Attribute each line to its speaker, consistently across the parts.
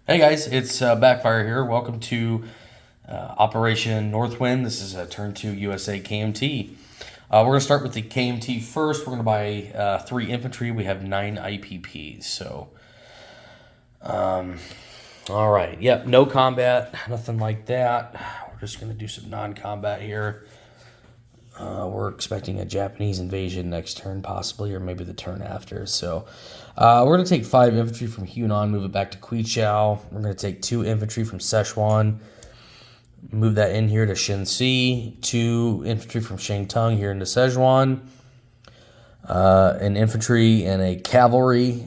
Speaker 1: Hey guys, it's Backfire here. Welcome to Operation Northwind. This is Turn 2 USA KMT. We're going to start with the KMT first. We're going to buy 3 infantry. We have 9 IPPs. All right. Yep, no combat, nothing like that. We're just going to do some non-combat here. We're expecting a Japanese invasion next turn, possibly, or maybe the turn after. So we're going to take 5 infantry from Hunan, move it back to Quichao. We're going to take 2 infantry from Sichuan, move that in here to Shenxi. 2 infantry from Shangtung here into Sichuan. An infantry and a cavalry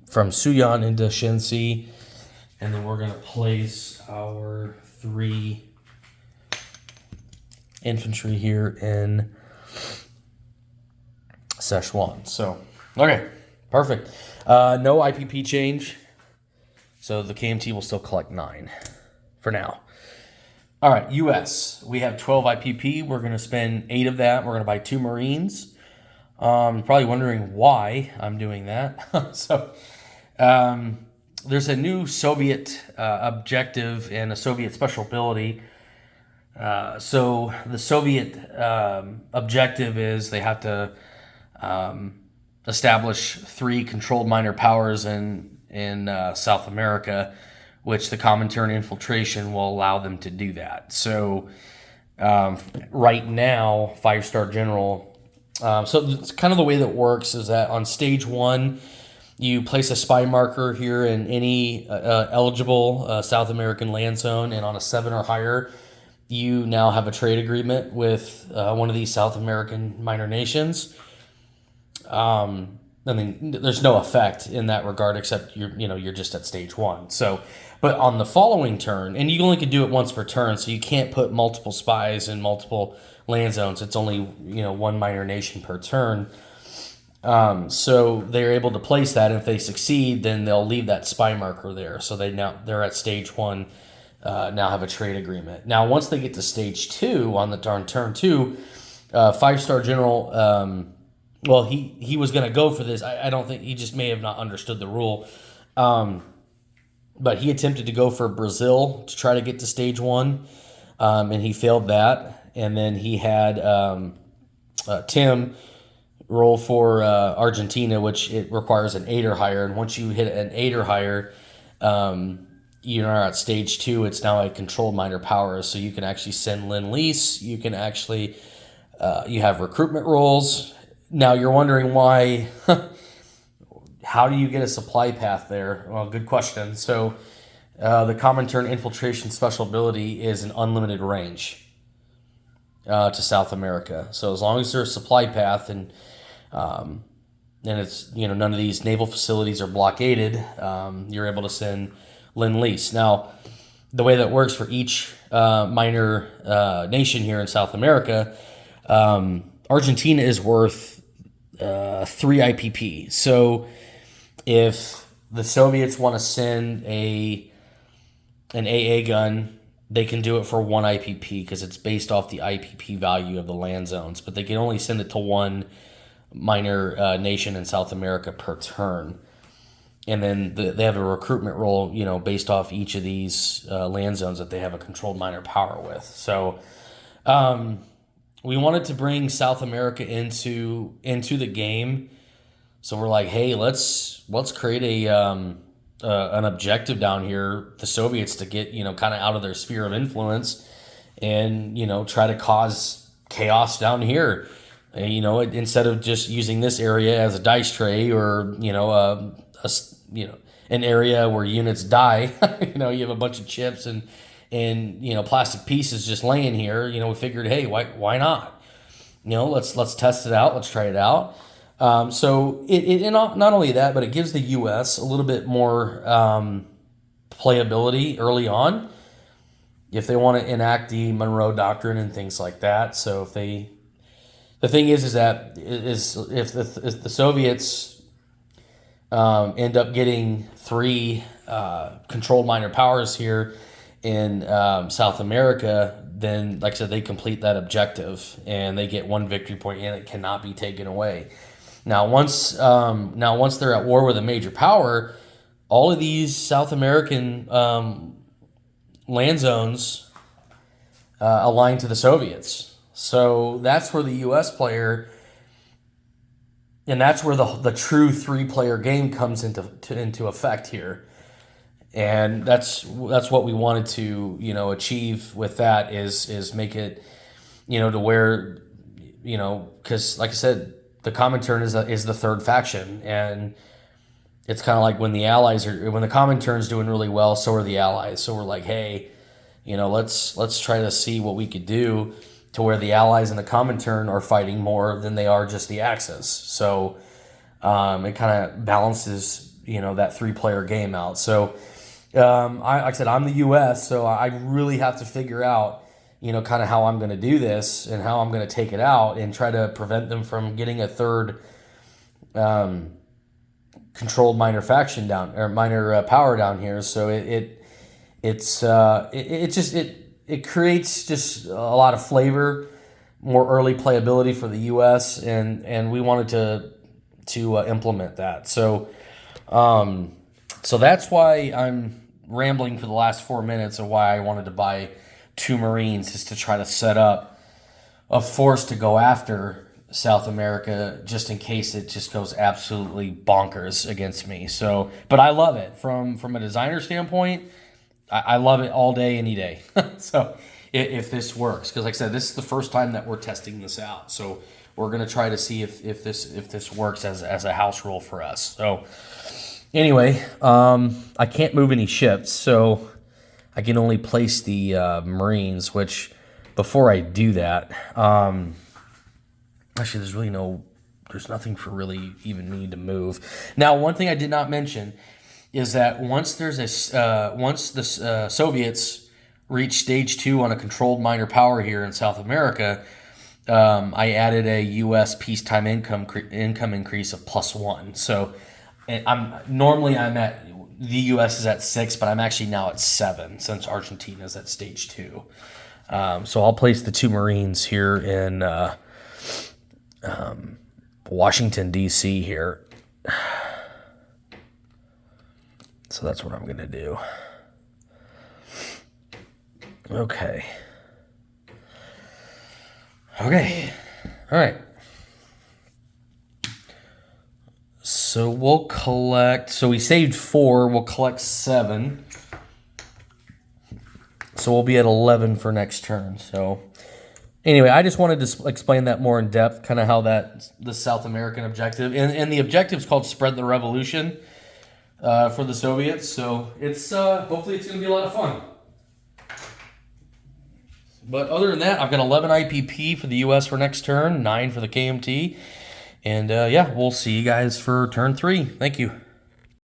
Speaker 1: from Suyan into Shenxi. And then we're going to place our 3 infantry here in Sichuan. So, okay, perfect. No IPP change. So the KMT will still collect 9 for now. All right, US. We have 12 IPP. We're going to spend 8 of that. We're going to buy 2 Marines. You're probably wondering why I'm doing that. There's a new Soviet objective and a Soviet special ability. So the Soviet objective is they have to establish 3 controlled minor powers in South America, which the Comintern infiltration will allow them to do that. So right now, 5-star general. So it's kind of the way that works is that on stage 1, you place a spy marker here in any eligible South American land zone, and on a 7 or higher, you now have a trade agreement with one of these South American minor nations. I mean, there's no effect in that regard except you're just at stage 1. So, but on the following turn, and you only can do it once per turn, so you can't put multiple spies in multiple land zones. It's only 1 minor nation per turn. So they're able to place that. And if they succeed, then they'll leave that spy marker there. So they're at stage 1. Now have a trade agreement. Now, once they get to stage 2 on the turn 2, 5-star general. Well, he was going to go for this. I don't think he just may have not understood the rule. But he attempted to go for Brazil to try to get to stage 1, and he failed that. And then he had Tim roll for Argentina, which it requires an 8 or higher. And once you hit an 8 or higher, you're at stage 2. It's now a controlled minor powers, so you can actually send Lend-Lease. You can actually you have recruitment rolls. Now you're wondering why. How do you get a supply path there? Well, good question. So the Comintern infiltration special ability is an unlimited range to South America. So as long as there's a supply path and it's none of these naval facilities are blockaded, you're able to send Lend-Lease. Now, the way that works for each minor nation here in South America, Argentina is worth 3 IPP. So if the Soviets want to send an AA gun, they can do it for 1 IPP because it's based off the IPP value of the land zones. But they can only send it to 1 minor nation in South America per turn. And then they have a recruitment role, based off each of these land zones that they have a controlled minor power with. So we wanted to bring South America into the game. So we're like, hey, let's create an objective down here, the Soviets, to get kind of out of their sphere of influence, and try to cause chaos down here. Instead of just using this area as a dice tray or an area where units die. You have a bunch of chips and plastic pieces just laying here. We figured, hey, why not? Let's test it out. Let's try it out. So it not only that, but it gives the U.S. a little bit more playability early on if they want to enact the Monroe Doctrine and things like that. So the thing is that if the Soviets end up getting 3 controlled minor powers here in South America, then, like I said, they complete that objective and they get 1 victory point, and it cannot be taken away. Now, once they're at war with a major power, all of these South American land zones aligned to the Soviets. So that's where the U.S. player, and that's where the true 3-player game comes into effect here. And that's what we wanted to, achieve with that is make it, to where, because like I said, the Comintern is the third faction, and it's kind of like when the Comintern's doing really well, so are the Allies. So we're like, hey, let's try to see what we could do to where the Allies and the Comintern are fighting more than they are just the Axis. So it kind of balances, that 3-player game out. So like I said, I'm the U.S., so I really have to figure out, kind of how I'm going to do this and how I'm going to take it out and try to prevent them from getting a third controlled minor faction down, or minor power down here. So it creates just a lot of flavor, more early playability for the U.S., and we wanted to implement that. So that's why I'm rambling for the last 4 minutes of why I wanted to buy 2 Marines, is to try to set up a force to go after South America, just in case it just goes absolutely bonkers against me. So, but I love it from a designer standpoint. I love it all day, any day. So if this works, because like I said, this is the first time that we're testing this out. So we're gonna try to see if this works as a house rule for us. So anyway, I can't move any ships, so I can only place the Marines. Which before I do that, actually, there's nothing for really even me to move. Now, one thing I did not mention is that once the Soviets reach stage 2 on a controlled minor power here in South America, I added a U.S. peacetime income increase of +1. So I'm at, the U.S. is at 6, but I'm actually now at 7 since Argentina is at stage 2. So I'll place the 2 Marines here in Washington, D.C. here. So that's what I'm going to do. Okay. All right. So we'll collect, so we saved 4, we'll collect 7. So we'll be at 11 for next turn. So anyway, I just wanted to explain that more in depth, kind of how the South American objective, and the objective is called Spread the Revolution for the Soviets. So it's hopefully it's going to be a lot of fun. But other than that, I've got 11 IPP for the U.S. for next turn, 9 for the KMT. And yeah, we'll see you guys for turn 3. Thank you.